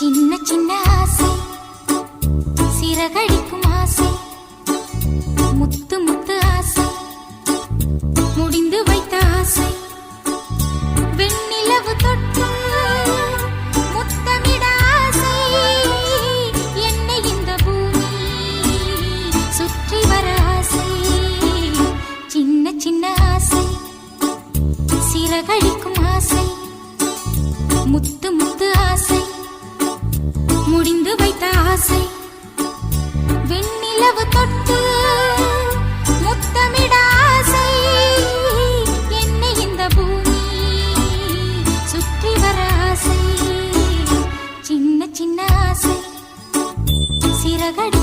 சின்ன சின்ன ஆசை சிறகடிக்கும் ஆசை முத்து முத்து ஆசை முடிந்து வைத்த ஆசை வெண்ணிலவு தொட்டு முத்தமிட ஆசை என்னை இந்த பூமி சுற்றி வர ஆசை சின்ன சின்ன ஆசை சிறகடிக்கும் ஆசை முத்து முத்து ஆசை முடிந்து வைத்த ஆசை வெண்ணிலவு தொட்டு முத்தமிட ஆசை என்னை இந்த பூமி சுற்றி வர ஆசை சின்ன சின்ன ஆசை சிறகடி